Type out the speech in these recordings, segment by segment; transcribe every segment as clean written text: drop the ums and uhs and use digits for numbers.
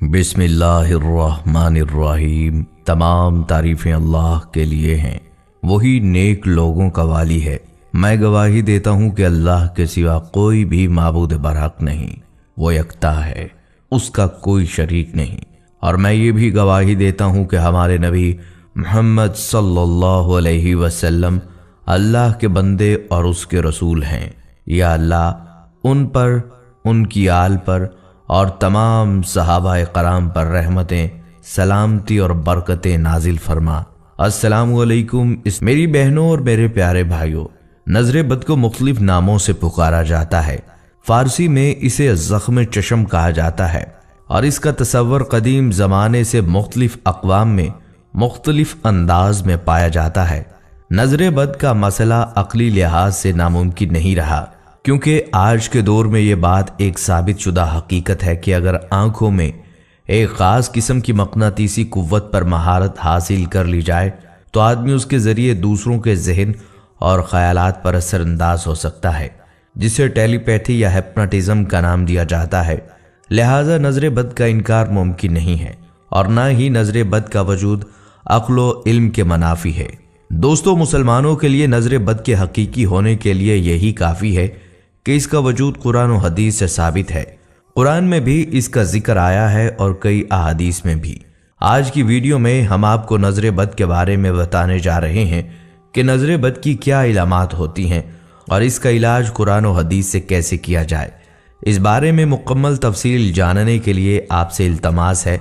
बिस्मिल्लाहिर्रहमानिर्रहीम। तमाम तारीफ़ें अल्लाह के लिए हैं, वही नेक लोगों का वाली है। मैं गवाही देता हूँ कि अल्लाह के सिवा कोई भी माबूद बरहक नहीं, वो यकता है, उसका कोई शरीक नहीं। और मैं ये भी गवाही देता हूँ कि हमारे नबी मोहम्मद सल्लल्लाहु अलैहि वसल्लम अल्लाह के बंदे और उसके रसूल हैं। या अल्लाह उन पर, उनकी आल पर और तमाम सहाबाए कराम पर रहमतें, सलामती और बरकतें नाजिल फरमा। अस्सलामु अलैकुम। इस मेरी बहनों और मेरे प्यारे भाइयों, नजर बद को मुख्तलिफ नामों से पुकारा जाता है। फारसी में इसे ज़ख्म चशम कहा जाता है और इसका तसव्वुर कदीम ज़माने से मुख्तलिफ अक़वाम में मुख्तलिफ अंदाज में पाया जाता है। नजर बद का मसला अक़ली लिहाज से नामुमकिन नहीं रहा, क्योंकि आज के दौर में ये बात एक साबित शुदा हकीकत है कि अगर आंखों में एक ख़ास किस्म की मक़नातीसी कुव्वत पर महारत हासिल कर ली जाए तो आदमी उसके ज़रिए दूसरों के जहन और ख़यालात पर असरअंदाज हो सकता है, जिसे टेलीपैथी या हिप्नोटिज़म का नाम दिया जाता है। लिहाजा नज़र बद का इनकार मुमकिन नहीं है और ना ही नज़र बद का वजूद अक्ल व इल्म के मनाफी है। दोस्तों, मुसलमानों के लिए नज़र बद के हकीकी होने के लिए यही काफ़ी है कि इसका वजूद कुरान और हदीस से साबित है। कुरान में भी इसका जिक्र आया है और कई अहादीस में भी। आज की वीडियो में हम आपको नजर बद के बारे में बताने जा रहे हैं कि नजर बद की क्या इलामात होती हैं और इसका इलाज कुरान और हदीस से कैसे किया जाए। इस बारे में मुकम्मल तफसील जानने के लिए आपसे इल्तमास है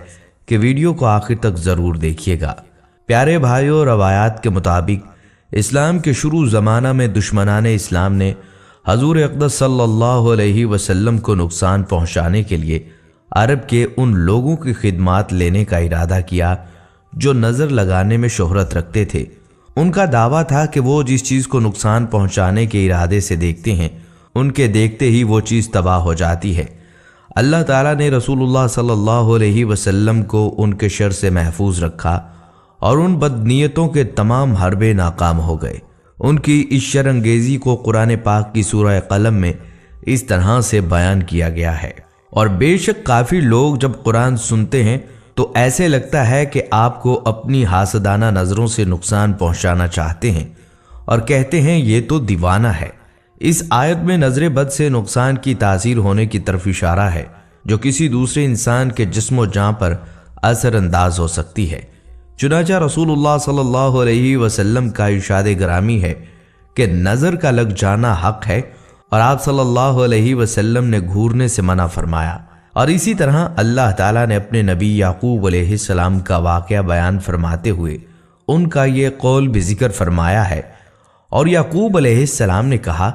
कि वीडियो को आखिर तक ज़रूर देखिएगा। प्यारे भाइयों, रवायात के मुताबिक इस्लाम के शुरू ज़माना में दुश्मनाने इस्लाम ने हजूर अक़दस सल्लल्लाहु अलैहि वसल्लम को नुकसान पहुंचाने के लिए अरब के उन लोगों की खिदमत लेने का इरादा किया जो नज़र लगाने में शोहरत रखते थे। उनका दावा था कि वो जिस चीज़ को नुकसान पहुंचाने के इरादे से देखते हैं, उनके देखते ही वो चीज़ तबाह हो जाती है। अल्लाह ताला ने रसूलुल्लाह सल्लल्लाहु अलैहि वसल्लम को उनके शर से महफूज रखा और उन बदनीयतों के तमाम हरबे नाकाम हो गए। उनकी इस शरअंगेज़ी को कुरान पाक की सूरह कलम में इस तरह से बयान किया गया है। और बेशक काफ़ी लोग जब कुरान सुनते हैं तो ऐसे लगता है कि आपको अपनी हासदाना नज़रों से नुकसान पहुंचाना चाहते हैं और कहते हैं ये तो दीवाना है। इस आयत में नजर बद से नुकसान की तासीर होने की तरफ इशारा है, जो किसी दूसरे इंसान के जिस्म व जान पर असरअंदाज हो सकती है। चुनांचे रसूलुल्लाह सल्लल्लाहु अलैहि वसल्लम का इरशाद ग्रामी है कि नज़र का लग जाना हक है और आप सल्लल्लाहु अलैहि वसल्लम ने घूरने से मना फरमाया। और इसी तरह अल्लाह ताला ने अपने नबी याकूब अलैहिस्सलाम का वाक़या बयान फरमाते हुए उनका ये कौल भी जिक्र फरमाया है। और याकूब अलैहिस्सलाम ने कहा,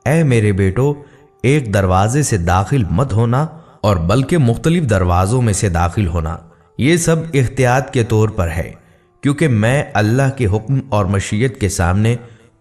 ऐ मेरे बेटो, एक दरवाजे से दाखिल मत होना और बल्कि मुख्तलिफ दरवाज़ों में से दाखिल होना। ये सब इख्तियात के तौर पर है, क्योंकि मैं अल्लाह के हुक्म और मशीयत के सामने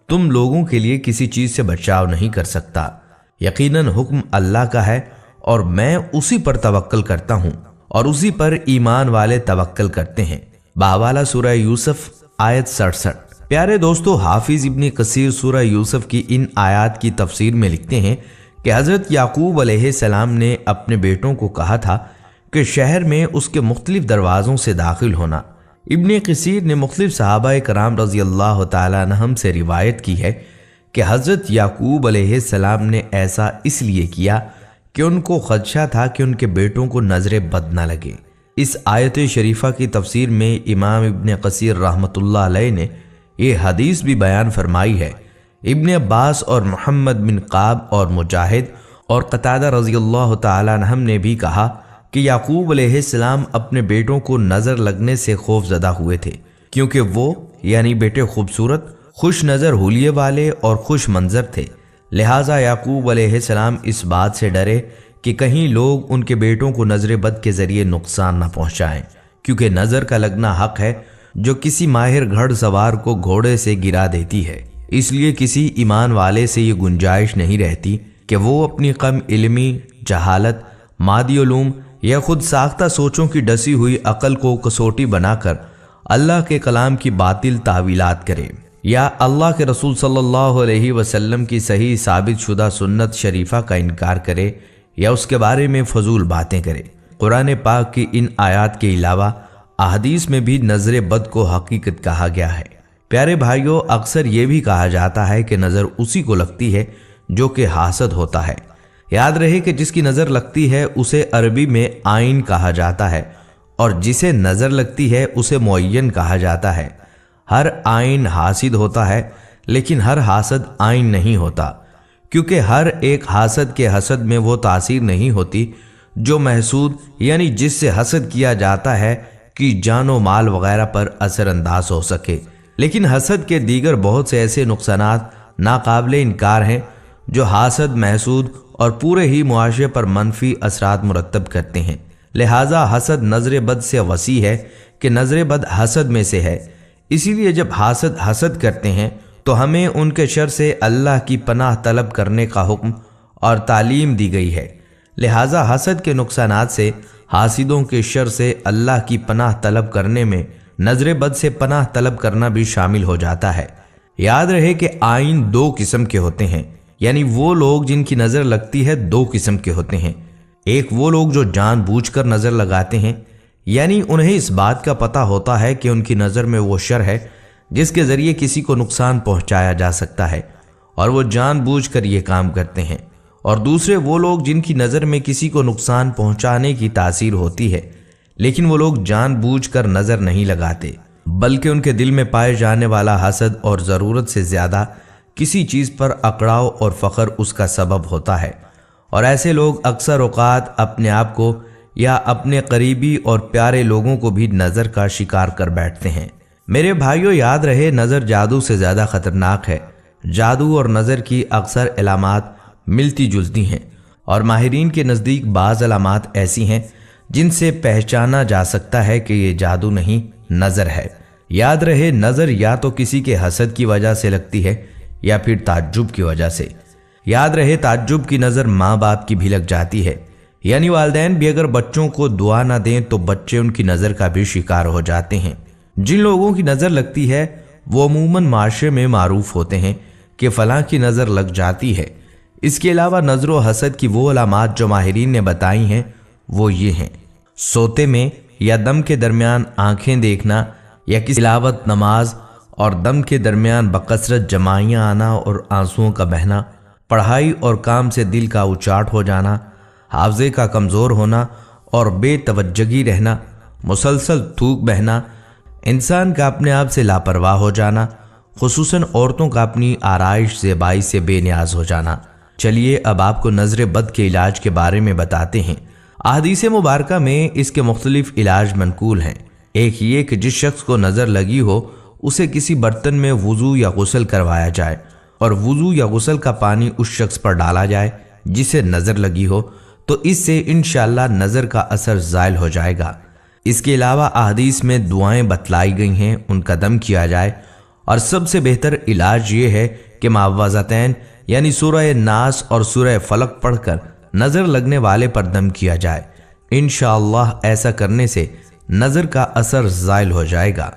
तुम लोगों के लिए किसी चीज़ से बचाव नहीं कर सकता। यकीनन हुक्म अल्लाह का है और मैं उसी पर तवक्कल करता हूँ और उसी पर ईमान वाले तवक्कल करते हैं। बावाला सूरह यूसुफ आयत 67। प्यारे दोस्तों, हाफिज इब्ने कसीर सूरह यूसुफ की इन आयात की तफसीर में लिखते हैं कि हज़रत याकूब अलैहिस्सलाम ने अपने बेटों को कहा था कि शहर में उसके मुख्तलिफ दरवाज़ों से दाखिल होना। इब्ने कसीर ने मुख्तलिफ सहाबाए कराम रज़ी अल्लाह तआला अन्हुम से रिवायत की है कि हज़रत याकूब अलैहिस्सलाम ने ऐसा इसलिए किया कि उनको खदशा था कि उनके बेटों को नज़र बद न लगे। इस आयत शरीफा की तफसीर में इमाम इब्ने कसीर रहमतुल्लाह अलैह ने यह हदीस भी बयान फरमाई है। इब्ने अब्बास और मोहम्मद बिन काब और मुजाहिद और कतादा रज़ी अल्लाह तआला अन्हुम ने भी कहा कि याकूब अलैहिस्सलाम अपने बेटों को नज़र लगने से खौफजदा हुए थे, क्योंकि वो यानी बेटे खूबसूरत, खुश नज़र, हुलिये वाले और खुश मंजर थे। लिहाजा याकूब अलैहिस्सलाम इस बात से डरे कि कहीं लोग उनके बेटों को नज़र बद के ज़रिए नुकसान न पहुँचाएँ, क्योंकि नज़र का लगना हक है जो किसी माहिर घड़ सवार को घोड़े से गिरा देती है। इसलिए किसी ईमान वाले से ये गुंजाइश नहीं रहती कि वो अपनी कम इल्मी, जहालत, मादी उलूम या खुद साख्ता सोचों की डसी हुई अकल को कसौटी बनाकर अल्लाह के कलाम की बातिल तावीलात करे या अल्लाह के रसूल सल्लल्लाहु अलैहि वसल्लम की सही साबित शुदा सुन्नत शरीफा का इनकार करे या उसके बारे में फजूल बातें करे। قرآن پاک کی ان آیات کے علاوہ احادیث میں بھی نظر بد کو حقیقت کہا گیا ہے۔ پیارے بھائیوں، اکثر یہ بھی کہا جاتا ہے کہ نظر اسی کو لگتی ہے جو کہ حاسد ہوتا ہے۔ یاد رہے کہ جس کی نظر لگتی ہے اسے عربی میں عین کہا جاتا ہے، اور جسے نظر لگتی ہے اسے معین کہا جاتا ہے۔ ہر عین حاسد ہوتا ہے، لیکن ہر حاسد عین نہیں ہوتا، کیونکہ ہر ایک حاسد کے حسد میں وہ تاثیر نہیں ہوتی جو محسود یعنی جس سے حسد کیا جاتا ہے کہ جان و مال وغیرہ پر اثر انداز ہو سکے۔ لیکن حسد کے دیگر بہت سے ایسے نقصانات ناقابل انکار ہیں جو حاسد، محسود اور پورے ہی معاشرے پر منفی اثرات مرتب کرتے ہیں۔ لہٰذا حسد نظر بد سے وسیع ہے کہ نظر بد حسد میں سے ہے۔ اسی لیے جب حاسد حسد کرتے ہیں تو ہمیں ان کے شر سے اللہ کی پناہ طلب کرنے کا حکم اور تعلیم دی گئی ہے۔ لہٰذا حسد کے نقصانات سے، حاسدوں کے شر سے اللہ کی پناہ طلب کرنے میں نظر بد سے پناہ طلب کرنا بھی شامل ہو جاتا ہے۔ یاد رہے کہ عین دو قسم کے ہوتے ہیں، یعنی وہ لوگ جن کی نظر لگتی ہے دو قسم کے ہوتے ہیں۔ ایک وہ لوگ جو جان بوجھ کر نظر لگاتے ہیں، یعنی انہیں اس بات کا پتہ ہوتا ہے کہ ان کی نظر میں وہ شر ہے جس کے ذریعے کسی کو نقصان پہنچایا جا سکتا ہے، اور وہ جان بوجھ کر یہ کام کرتے ہیں۔ اور دوسرے وہ لوگ جن کی نظر میں کسی کو نقصان پہنچانے کی تاثیر ہوتی ہے، لیکن وہ لوگ جان بوجھ کر نظر نہیں لگاتے، بلکہ ان کے دل میں پائے جانے والا حسد اور ضرورت سے زیادہ کسی چیز پر اکڑاؤ اور فخر اس کا سبب ہوتا ہے۔ اور ایسے لوگ اکثر اوقات اپنے آپ کو یا اپنے قریبی اور پیارے لوگوں کو بھی نظر کا شکار کر بیٹھتے ہیں۔ میرے بھائیوں، یاد رہے نظر جادو سے زیادہ خطرناک ہے۔ جادو اور نظر کی اکثر علامات ملتی جلتی ہیں، اور ماہرین کے نزدیک بعض علامات ایسی ہیں جن سے پہچانا جا سکتا ہے کہ یہ جادو نہیں، نظر ہے۔ یاد رہے نظر یا تو کسی کے حسد کی وجہ سے لگتی ہے یا پھر تعجب کی وجہ سے۔ یاد رہے تعجب کی نظر ماں باپ کی بھی لگ جاتی ہے، یعنی والدین بھی اگر بچوں کو دعا نہ دیں تو بچے ان کی نظر کا بھی شکار ہو جاتے ہیں۔ جن لوگوں کی نظر لگتی ہے وہ عموماً معاشرے میں معروف ہوتے ہیں کہ فلاں کی نظر لگ جاتی ہے۔ اس کے علاوہ نظر و حسد کی وہ علامات جو ماہرین نے بتائی ہیں وہ یہ ہیں: سوتے میں یا دم کے درمیان آنکھیں دیکھنا، یا کسی تلاوت، نماز اور دم کے درمیان بکثرت جمائیاں آنا اور آنسوؤں کا بہنا، پڑھائی اور کام سے دل کا اچاٹ ہو جانا، حافظے کا کمزور ہونا اور بے توجہی رہنا، مسلسل تھوک بہنا، انسان کا اپنے آپ سے لاپرواہ ہو جانا، خصوصاً عورتوں کا اپنی آرائش زیبائی سے بے نیاز ہو جانا۔ چلیے اب آپ کو نظر بد کے علاج کے بارے میں بتاتے ہیں۔ احادیث مبارکہ میں اس کے مختلف علاج منقول ہیں۔ ایک یہ کہ جس شخص کو نظر لگی ہو اسے کسی برتن میں وضو یا غسل کروایا جائے، اور وضو یا غسل کا پانی اس شخص پر ڈالا جائے جسے نظر لگی ہو، تو اس سے انشاءاللہ نظر کا اثر زائل ہو جائے گا۔ اس کے علاوہ احادیث میں دعائیں بتلائی گئی ہیں، ان کا دم کیا جائے، اور سب سے بہتر علاج یہ ہے کہ معوذتین یعنی سورہ ناس اور سورہ فلق پڑھ کر نظر لگنے والے پر دم کیا جائے۔ انشاءاللہ ایسا کرنے سے نظر کا اثر زائل ہو جائے گا۔